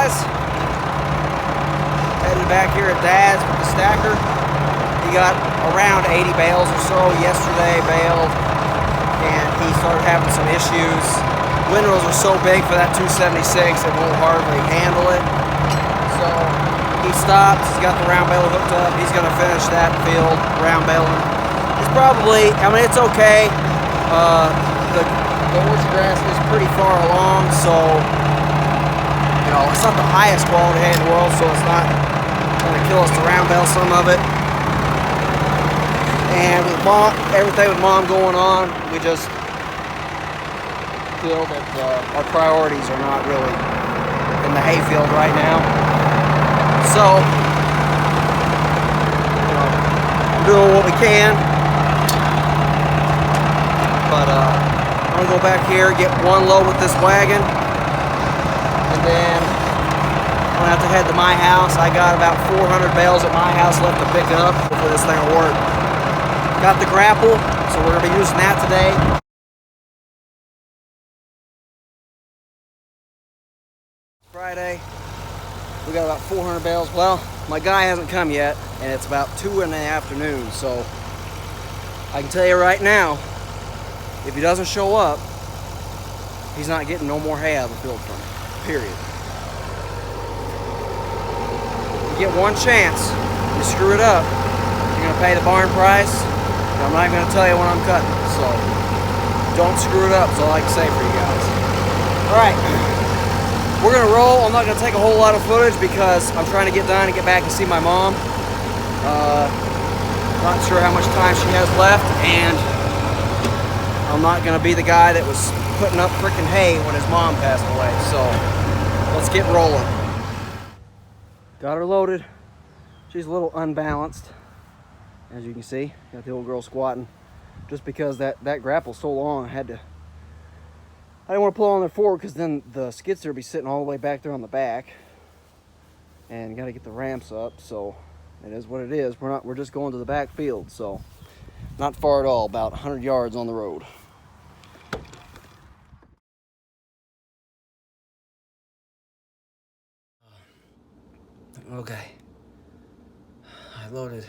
guys. Headed back here at Dad's with the stacker. He got around 80 bales or so yesterday baled, and he started having some issues. Windrows are so big for that 276 it won't hardly handle it. So he stopped. He's got the round baler hooked up. He's going to finish that field round baling. It's probably, I mean, it's okay. The orchard grass is pretty far along, so you know it's not the highest quality hay in the world, so it's not going to kill us to round bale some of it. And with mom, everything with mom going on, we just feel that our priorities are not really in the hayfield right now. So you know, I'm doing what we can, but I'm gonna go back here, get one load with this wagon, and then I'm gonna have to head to my house. I got about 400 bales at my house left to pick up. Hopefully this thing will work. Got the grapple, so we're gonna be using that today. Friday, we got about 400 bales. Well, my guy hasn't come yet, and it's about 2 in the afternoon, so I can tell you right now, if he doesn't show up, he's not getting no more hay out of the field from me, period. You get one chance, you screw it up, you're gonna pay the barn price, and I'm not even gonna tell you when I'm cutting, so don't screw it up, is all I can say for you guys. All right, we're gonna roll. I'm not gonna take a whole lot of footage because I'm trying to get done and get back and see my mom. Not sure how much time she has left, and I'm not gonna be the guy that was putting up freaking hay when his mom passed away. So let's get rolling. Got her loaded. She's a little unbalanced, as you can see. Got the old girl squatting. Just because that grapple's so long, I didn't want to pull on there forward because then the skid steer will be sitting all the way back there on the back, and got to get the ramps up. So it is what it is. We're just going to the back field, so not far at all. About 100 yards on the road. Okay, I loaded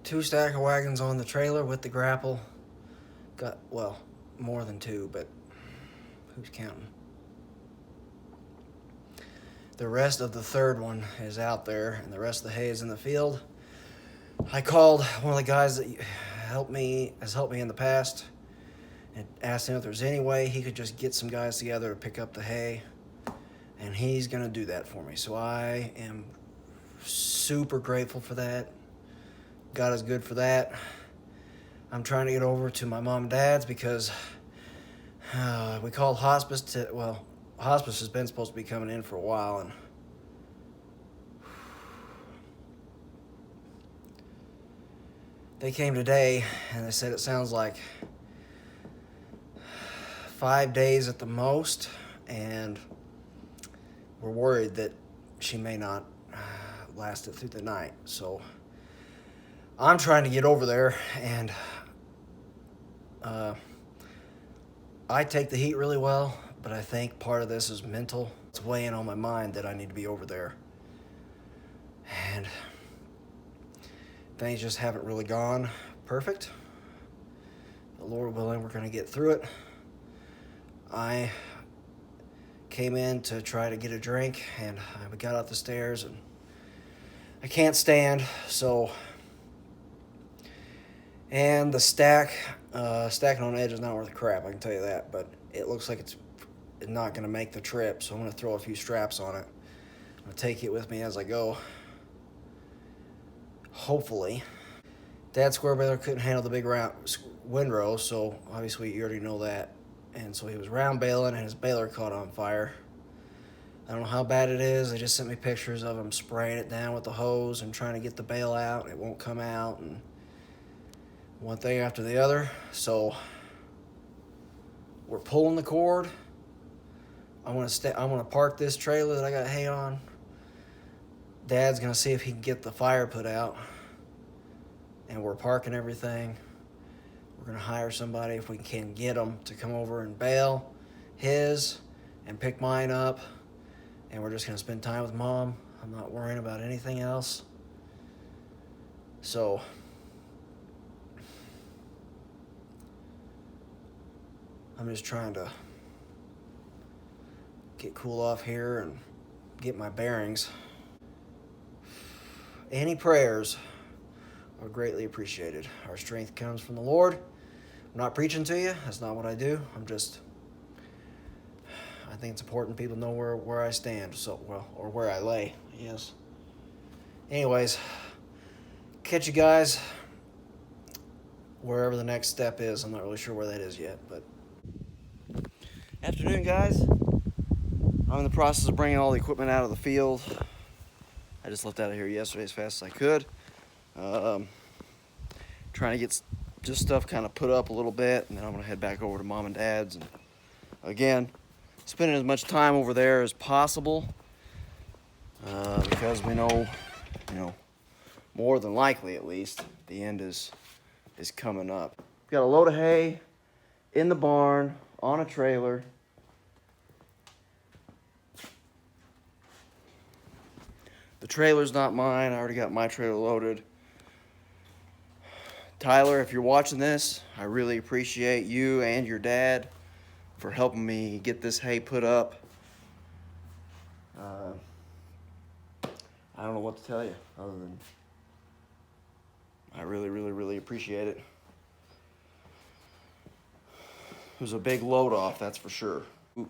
2 stacker wagons on the trailer with the grapple. Got, well, more than 2, but who's counting? The rest of the third one is out there, and the rest of the hay is in the field. I called one of the guys that has helped me in the past and asked him if there's any way he could just get some guys together to pick up the hay, and he's gonna do that for me. So I am super grateful for that. God is good for that. I'm trying to get over to my mom and dad's because we called hospice hospice has been supposed to be coming in for a while, and they came today, and they said it sounds like 5 days at the most, and we're worried that she may not last it through the night. So I'm trying to get over there, and I take the heat really well, but I think part of this is mental. It's weighing on my mind that I need to be over there, and things just haven't really gone perfect. The Lord willing, we're gonna get through it. I came in to try to get a drink, and we got out the stairs, and I can't stand, so, and the stacking on the edge is not worth a crap, I can tell you that, but it looks like it's not gonna make the trip, so I'm gonna throw a few straps on it. I'm gonna take it with me as I go, hopefully. Dad's square baler couldn't handle the big round windrow, so obviously you already know that. And so he was round baling, and his baler caught on fire. I don't know how bad it is. They just sent me pictures of him spraying it down with the hose and trying to get the bale out. It won't come out, and one thing after the other. So we're pulling the cord. I'm gonna park this trailer that I got hay on. Dad's gonna see if he can get the fire put out, and we're parking everything. We're gonna hire somebody, if we can get them, to come over and bale his and pick mine up, and we're just gonna spend time with Mom. I'm not worrying about anything else. So I'm just trying to get cool off here and get my bearings. Any prayers are greatly appreciated. Our strength comes from the Lord. I'm not preaching to you. That's not what I do. I think it's important people know where I stand, or where I lay, yes. Anyways, catch you guys wherever the next step is. I'm not really sure where that is yet, but. Afternoon, guys. I'm in the process of bringing all the equipment out of the field. I just left out of here yesterday as fast as I could. Trying to get just stuff kind of put up a little bit, and then I'm gonna head back over to Mom and Dad's, and again, spending as much time over there as possible, because we know, more than likely at least, the end is coming up. We've got a load of hay in the barn on a trailer. The trailer's not mine. I already got my trailer loaded. Tyler, if you're watching this, I really appreciate you and your dad for helping me get this hay put up. I don't know what to tell you other than I really, really, really appreciate it. It was a big load off, that's for sure.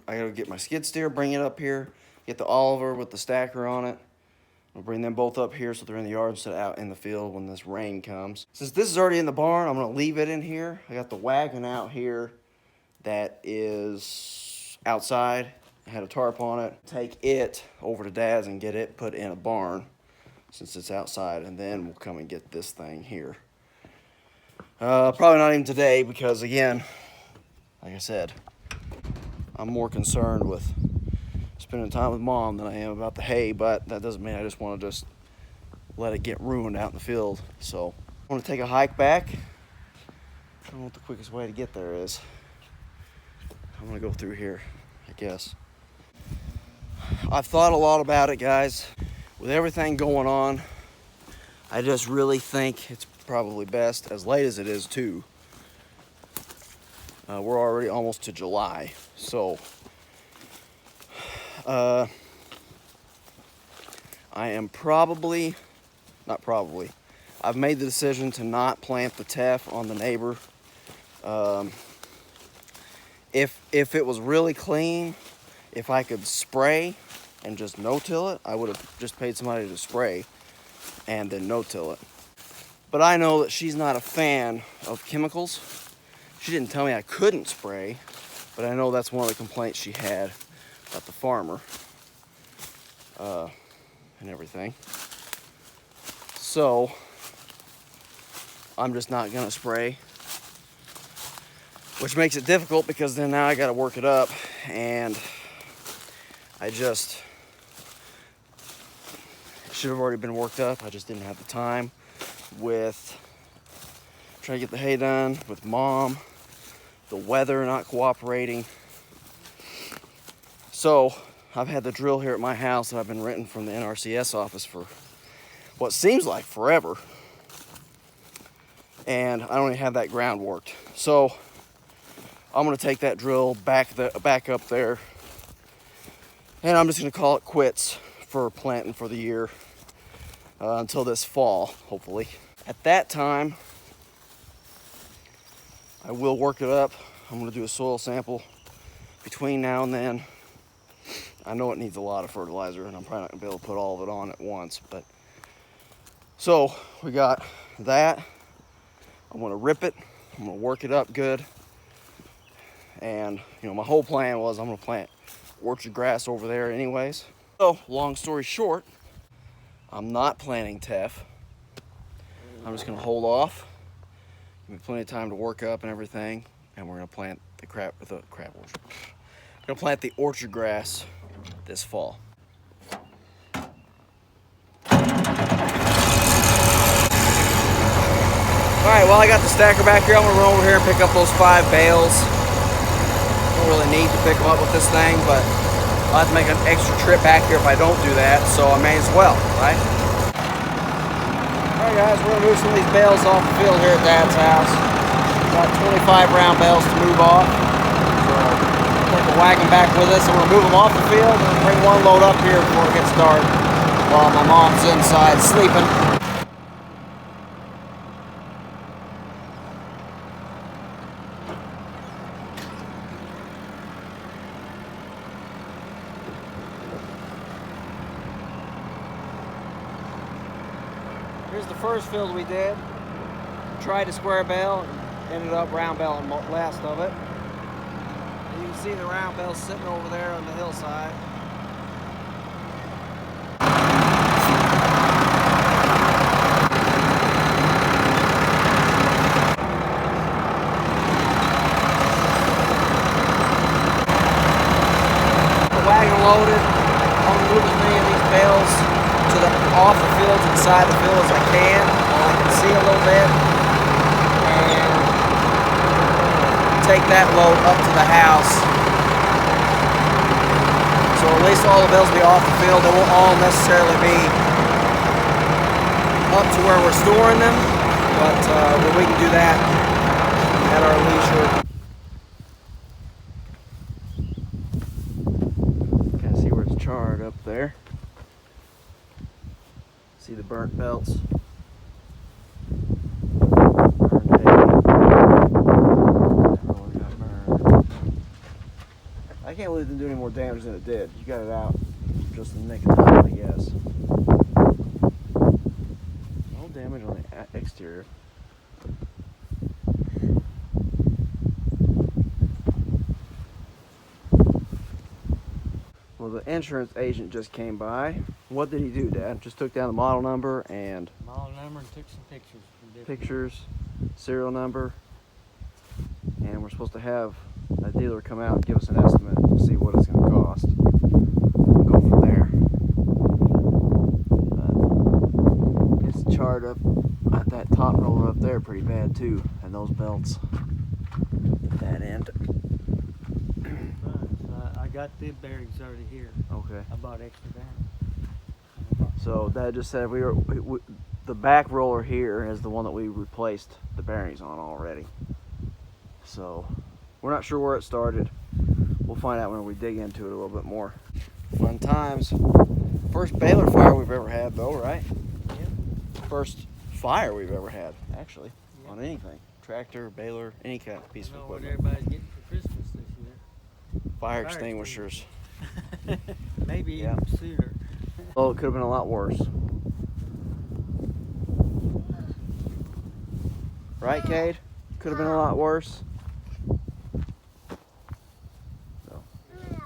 I gotta get my skid steer, bring it up here, get the Oliver with the stacker on it. I'll bring them both up here so they're in the yard instead of out in the field when this rain comes. Since this is already in the barn, I'm gonna leave it in here. I got the wagon out here that is outside. I had a tarp on it. Take it over to Dad's and get it put in a barn since it's outside, and then we'll come and get this thing here. Probably not even today because, again, like I said, I'm more concerned with spending time with Mom than I am about the hay, but that doesn't mean I just want to let it get ruined out in the field. So I'm going to take a hike back. I don't know what the quickest way to get there is. I'm going to go through here, I guess. I've thought a lot about it, guys. With everything going on, I just really think it's probably best, as late as it is too. We're already almost to July, so I am I've made the decision to not plant the teff on the neighbor. If it was really clean, if I could spray and just no-till it, I would have just paid somebody to spray and then no-till it. But I know that she's not a fan of chemicals. She didn't tell me I couldn't spray, but I know that's one of the complaints she had about the farmer and everything. So I'm just not gonna spray, which makes it difficult because then now I gotta work it up, and I just should have already been worked up. I just didn't have the time with trying to get the hay done, with Mom, the weather not cooperating. So I've had the drill here at my house that I've been renting from the NRCS office for what seems like forever, and I don't even have that ground worked. So I'm gonna take that drill back up there, and I'm just gonna call it quits for planting for the year until this fall, hopefully. At that time, I will work it up. I'm gonna do a soil sample between now and then. I know it needs a lot of fertilizer, and I'm probably not gonna be able to put all of it on at once, but so we got that. I'm gonna rip it, I'm gonna work it up good, and my whole plan was I'm gonna plant orchard grass over there anyways. So long story short, I'm not planting teff. I'm just gonna hold off, give me plenty of time to work up and everything, and we're gonna plant the crab orchard. We're gonna plant the orchard grass this fall. All right, well, I got the stacker back here. I'm gonna run over here and pick up those 5 bales. Don't really need to pick them up with this thing, but I'll have to make an extra trip back here if I don't do that, so I may as well, right? Alright guys, we're going to move some of these bales off the field here at Dad's house. Got 25 round bales to move off. So take the wagon back with us and we're going to move them off the field and bring one load up here before it gets dark while my mom's inside sleeping. Here's the first field we did. Tried a square bale and ended up round baling last of it. And you can see the round bale sitting over there on the hillside. The wagon loaded. I'm going to move as many of these bales off the field to the side of the field as I can, while I can see a little bit, and take that load up to the house. So at least all the bales will be off the field. They won't all necessarily be up to where we're storing them, but we can do that at our leisure. Kind of see where it's charred up there. See the burnt belts. Burned hay. Everyone got burned. I can't believe it didn't do any more damage than it did. You got it out just in the nick of time, I guess. No damage on the exterior. Well, the insurance agent just came by. What did he do, Dad? Just took down the model number and... Model number and took some pictures. Pictures, serial number, and we're supposed to have a dealer come out and give us an estimate and see what it's going to cost. We'll go from there. It's charred up at that top roller up there pretty bad too, and those belts at that end. I got the bearings already here. Okay. I bought extra bearings. So Dad just said the back roller here is the one that we replaced the bearings on already. So we're not sure where it started. We'll find out when we dig into it a little bit more. Fun times. First Baler fire we've ever had though, right? Yep. First fire we've ever had, actually, yep. On anything. Tractor, baler, any kind of piece of What equipment. everybody's getting for Christmas this year. Fire extinguishers. Maybe Yeah. even sooner. Oh, it could have been a lot worse. Right, Cade? Could have been a lot worse. So.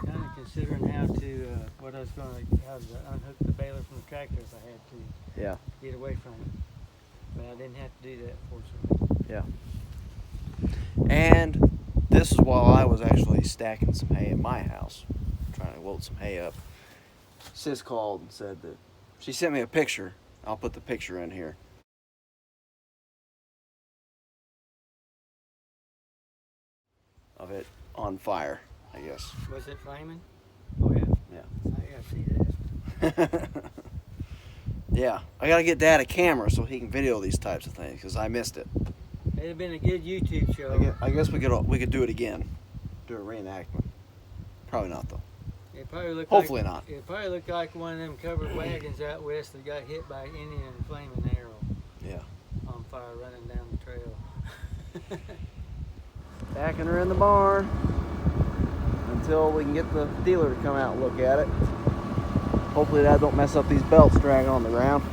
Kind of considering how to unhook the baler from the tractor if I had to. Yeah. Get away from it. But I didn't have to do that, fortunately. Yeah. And this is while I was actually stacking some hay in my house, trying to load some hay up. Sis called and said that she sent me a picture. I'll put the picture in here. Of it on fire, I guess. Was it flaming? Oh yeah. Yeah. I gotta see that. Yeah, I gotta get Dad a camera so he can video these types of things because I missed it. It'd have been a good YouTube show. I guess we could do it again, do a reenactment. Probably not though. It probably looked Hopefully like, not. It probably looked like one of them covered wagons out west that got hit by an Indian flaming arrow. Yeah. On fire running down the trail. Stacking her in the barn until we can get the dealer to come out and look at it. Hopefully that don't mess up these belts dragging on the ground.